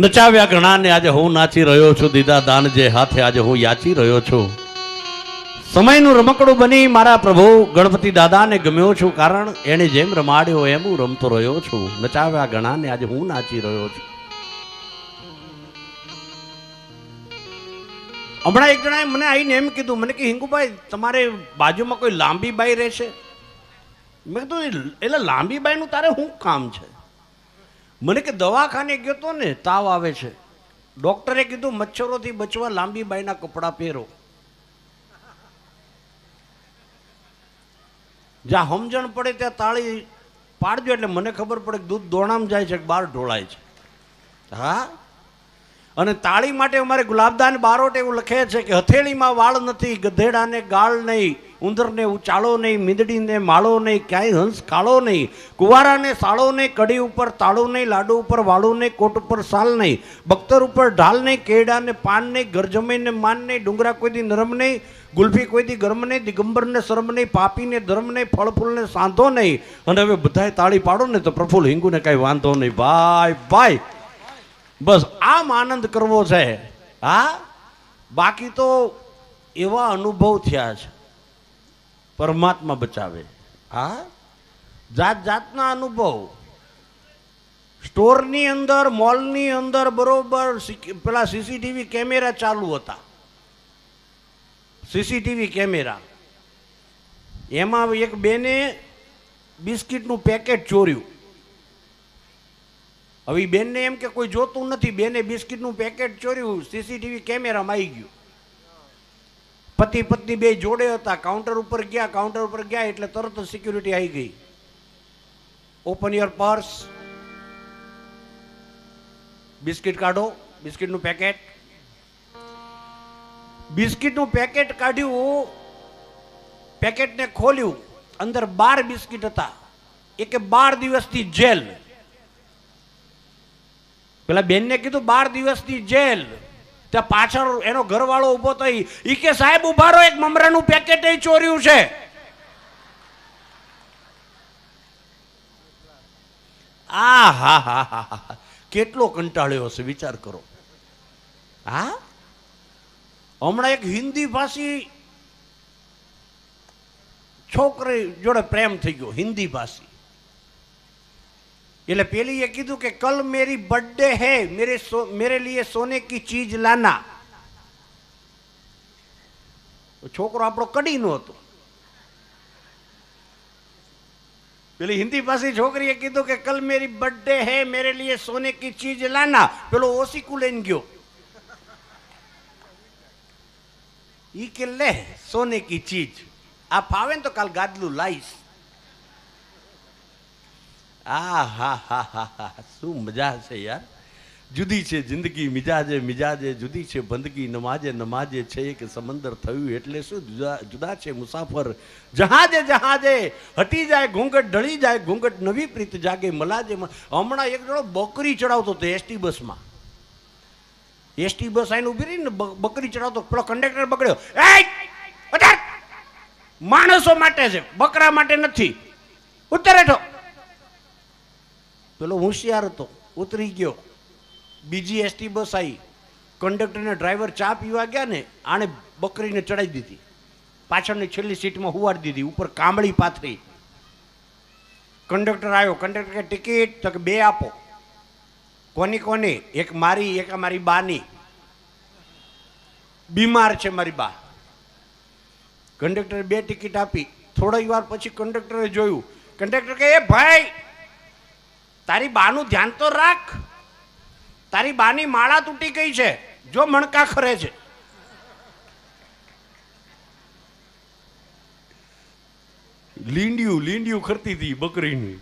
નચાવ્યા ઘણાને આજે હું નાચી રહ્યો છું, દીધા દાન જે હાથે આજે હું યાચી રહ્યો છું. સમયનું રમકડું બની મારા પ્રભુ ગણપતિ દાદાને ગમ્યો છું, કારણ એને જેમ રમાડ્યો એમ હું રમતો રહ્યો છું. નચાવ્યા ઘણાને આજે હું નાચી રહ્યો છું. હમણાં એક જણાએ મને આવીને એમ કીધું, મને કે હિંગુભાઈ તમારે બાજુમાં કોઈ લાંબી બાઈ રહેશે? મેં કીધું એટલે લાંબી બાઈનું તારે શું કામ છે? મને કે દવાખાને ગયો તો ને તાવ આવે છે, ડોક્ટરે કીધું મચ્છરોથી બચવા લાંબી બાઈના કપડાં પહેરો. જ્યાં સમજણ પડે ત્યાં તાળી પાડજો, એટલે મને ખબર પડે કે દૂધ દોણામાં જાય છે કે બહાર ઢોળાય છે. હા, અને તાળી માટે અમારે ગુલાબદાન બારોટ એવું લખે છે કે હથેળીમાં વાળ નથી, ગધેડાને ગાળ નહીં, ઉંદરને ઉચાળો નહીં, મીંદડીને માળો નહીં, ક્યાંય હંસ કાળો નહીં, કુવારાને સાળો નહીં, કડી ઉપર તાળું નહીં, લાડુ ઉપર વાળું નહીં, કોટ ઉપર સાલ નહીં, બખ્તર ઉપર ઢાલ નહીં, કેળાને પાન નહીં, ગરજમીને માન નહીં, ડુંગરા કોઈ દી નરમ નહીં, ગુલ્ફી કોઈ દી ગરમ નહીં, દિગંબરને શરમ નહીં, પાપીને ધર્મ નહીં, ફળ ફૂલને સાંધો નહીં. અને હવે બધાએ તાળી પાડો ને તો પ્રફુલ્લ હિંગુને કાંઈ વાંધો નહીં. ભાઈ ભાઈ બસ આમ આનંદ કરવો છે. હા, બાકી તો એવા અનુભવ થયા છે, પરમાત્મા બચાવે. હા, જાત જાતના અનુભવ. સ્ટોરની અંદર, મોલની અંદર બરોબર પેલા સીસીટીવી કેમેરા ચાલુ હતા. સીસીટીવી કેમેરા, એમાં એક બેને બિસ્કિટનું પેકેટ ચોર્યું. હવે બેનને એમ કે કોઈ જોતું નથી, બેને બિસ્કિટનું પેકેટ ચોર્યું, સીસીટીવી કેમેરામાં આવી ગયું. પતિ પત્ની બે જોડે હતા, કાઉન્ટર ઉપર ગયા એટલે તરત જ સિક્યુરિટી આવી ગઈ. ઓપન યોર પર્સ, બિસ્કિટ કાઢો, બિસ્કિટનું પેકેટ. બિસ્કિટનું પેકેટ કાઢ્યું, પેકેટને ખોલ્યું, અંદર 12 બિસ્કિટ હતા. એકે 12 દિવસની જેલ. પેલા બેનને કીધું 12 દિવસની જેલ. ત્યાં પાછળ એનો ઘરવાળો ઉભો થઈ, ઈ કે સાહેબ ઉભા રહો, એક મમરાનું પેકેટ ચોર્યું છે. આ હા હા હા, કેટલો કંટાળ્યો હશે વિચાર કરો. હા, હમણાં એક હિન્દી ભાષી છોકરી જોડે પ્રેમ થઈ ગયો, હિન્દી ભાષી. એટલે પેલી એ કીધું કે કલ મેરી બર્થડે હે, મેરે લીએ સોને કી ચીજ લાના. છોકરો આપણો કડી નો હતો. પેલી હિન્દી ભાષી છોકરીએ કીધું કે કલ મેરી બર્થડે હે, મેરે લીએ સોને કી ચીજ લાના. પેલો ઓસીકુ લઈને ગયો. ઈ કે લે સોને કી ચીજ, આ ફાવે ને તો કાલ ગાદલું લાઈશ. આ હા હા હા હા, શું મજા છે યાર. જુદી છે જિંદગી મિજાજે મિજાજે, જુદી છે બંદગી નમાજે નમાજે, છે એક સમંદર થયું એટલે શું જુદા છે મુસાફર જહાજે જહાજે. હટી જાય ઘૂંઘટ, ઢળી જાય ઘૂંઘટ, નવી પ્રીત જાગે મલાજે. હમણાં એક જણો બકરી ચડાવતો હતો એસટી બસમાં. એસટી બસ આઈને ઉભી રહી ને, બકરી ચડાવતો. પેલો કંડક્ટર બગડ્યો, માણસો માટે છે, બકરા માટે નથી, ઉતર હેઠો. પેલો હોશિયાર હતો, ઉતરી ગયો. બીજી એસટી બસ આવી, કંડક્ટરને ડ્રાઈવર ચા પીવા ગયા ને, આણે બકરીને ચડાવી દીધી, પાછળની છેલ્લી સીટમાં હુવાડી દીધી, ઉપર કામળી પાથરી. કંડક્ટર આવ્યો, કંડક્ટર કે ટિકિટ? તો કે 2 આપો. કોની કોની? એક મારી, એક મારી બાની. બીમાર છે મારી બા. કંડક્ટરે 2 ટિકિટ આપી. થોડી વાર પછી કંડક્ટરે જોયું, કંડક્ટર કે એ ભાઈ તારી બાનું ધ્યાન તો રાખ, તારી બાની માળા તૂટી ગઈ છે, જો મણકા ખરે છે. લીંડિયું ખરતી હતી બકરીની.